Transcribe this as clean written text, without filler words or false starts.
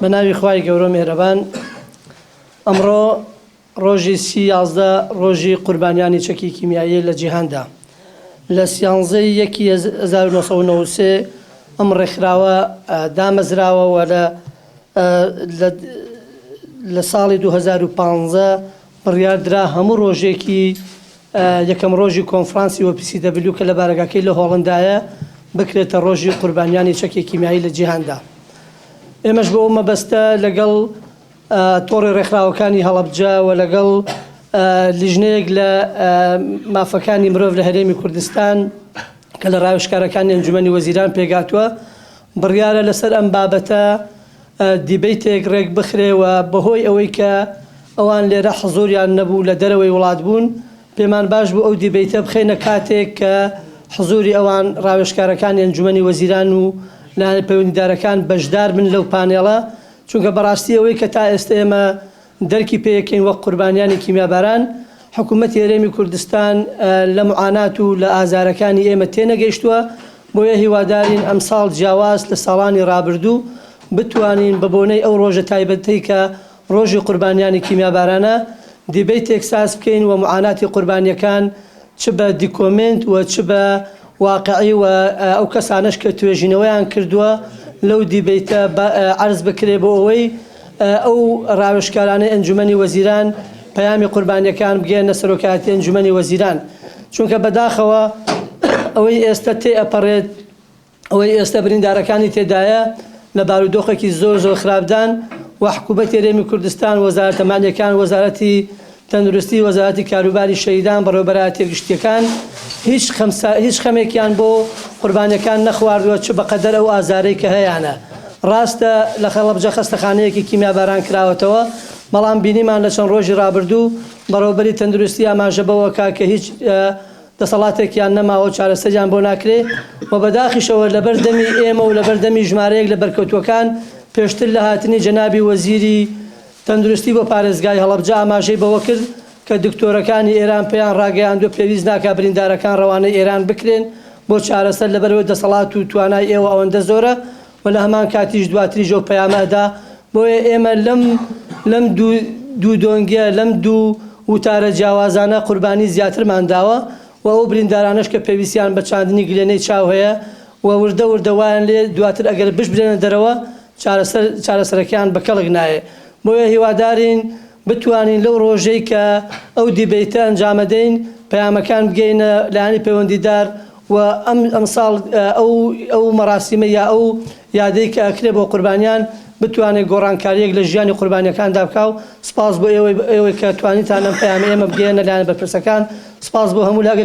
بناوی خوای گەورە میهرەبان ئەمڕۆ ڕۆژی 11 ڕۆژی قوربانیانی چەکی کیمیایی لە جیهاندا لە 11/1/1993 ئەم ڕێکخراوە دامەزراوە لە ساڵی 2015 بڕیاردرا هەموو ڕۆژێکی یەکەم ڕۆژی کۆنفرانسی OPCW کە لە بارگاکەی لە هۆڵندایە بکرێتە ڕۆژی قوربانیانی چەکی کیمیایی لە جیهاندا. ئێمەش بۆ مەبەستە لەگەڵ تۆڕی ڕێکخراوەکانی هەڵەبجە و لەگەڵ لیژنەیەک لە مافەکانی مرۆڤ لە هەرێمی کوردستان کە لە ڕاوێژکارەکانی ئەنجومەنی وەزیران پێگاتووە بڕیارە لەسەر ئەم بابەتە دیبەیتێک ڕێک بخرێەوە بەهۆی ئەوەی کە ئەوان لێرە حزوریان نەبوو لە دەرەوەی وڵات بوون پێمان باش بوو ئەو دیبەیتە بخێنە کاتێک کە حزوری ئەوان ڕاوێژکارەکانی ئەنجومەنی وەزیران و لایەنە پەیوەندیدارەکان بەشدار بن لەو پانێڵە، چونکە بەڕاستی ئەوەی کە تا ئێستا ئێمە دەرکی پێیەکەین وەک قوربانیانی کیمیاباران حکوومەتی هەرێمی کوردستان لە معانات و لە ئازارەکانی ئێمە تێنەگەیشتووە. بۆیە هیوادارین ئەمساڵ جیاواز لە ساڵانی ڕابردوو بتوانین بە بۆنەی ئەو ڕۆژە تایبەتی کە ڕۆژی قوربانیانی کیمیابارانە دیبەیتێک ساز بکەین و معاناتی قوربانیەکان چ بە دیکۆمنت و چ بە واقعی و ئەو کەسانش کە توێژینەوەیان کردووە لەو دیبەیتە عەرز بکرێ بۆ ئەوەی ئەو ڕاوێژکارانەی ئەنجومەنی وەزیران پەیامی قوربانیەکان بگەێنە سەرۆکایەتی ئەنجومەنی وەزیران، چونکە بەداخەوە ئەوەی ئێستا تێئەپەڕێت ئەوەی ئێستا بریندارەکانی تێدایە لە بارودۆخێکی زۆر خراپدان و حکوومەتی هەرێمی کوردستان وەزارەتە مالیەکان وەزارەتی تەندروستی وەزارەتی کاروباری شەهیدان بەڕێوەبەرە تێگشتیەکان هیچ خەمێکیان بۆ قوربانیەکان نەخواردووە چ بەقەدەر ئەو ئازارەی کە هەیەە. ڕاستە لە خەڵەبجە خەستەخانەیەکی کیمیاباران کراوەتەوە، بەڵام بینیمان لە چەند ڕۆژی ڕابردوو بەڕێوەبەری تەندروستی ئاماژە بەوە کە هیچ دەسەڵاتێکیان نەماوە چارەسەریان بۆ ناکرێ و بەداخیشەوە لەبەر دەمی ئێمە و لەبەر دەمی ژمارەیەک لە بەرکەوتوەکان پێشتر لە هاتنی جەنابی وەزیری تەندروستی بۆ پارێزگای هەڵەبجە ئاماژەی بەوە کرد کە دکتۆرەکانی ئێران پێیان ڕاگەیاندووە پێویست ناکا بریندارەکان ڕەوانەی ئێران بکرێن بۆ چارەسەر لەبەرەوە دەسەڵات و توانای ئێوە ئەوەندە زۆرە و لە هەمان کاتیش دواتری ژۆ پەیامەدا. بۆیە ئێمە لەم دوو دۆنگە لەم دوو وتارە جیاوازانە قوربانی زیاترمان داوە و ئەو بریندارانش کە پێویستیان بە چاندنی گلێنەی چاو هەیە و وردەوایان لێ دواتر ئەگەر بشبرێنە دەرەوە چارەسەرەکان بە کەڵک نایە. بۆیە هیوادارین بتوانین لەو ڕۆژەی کە ئەو دیبەیتە ئەنجامەدەین پەیامەکان بگەینە لایەنی پەیوەندیدار و ئەمساڵ ئەو مەراسیمە یا ئەو یادەی کە ئەکرێ بۆ قوربانیان بتوانێت گۆڕانکاریەک لە ژیانی قوربانیەکاندا بکا و سپاس بۆ ئێوەی کە توانیتان ئەم پەیامە ئێمە بگەێنە لایەنە بەرپرسەکان. سپاس بۆ هەموو لاگە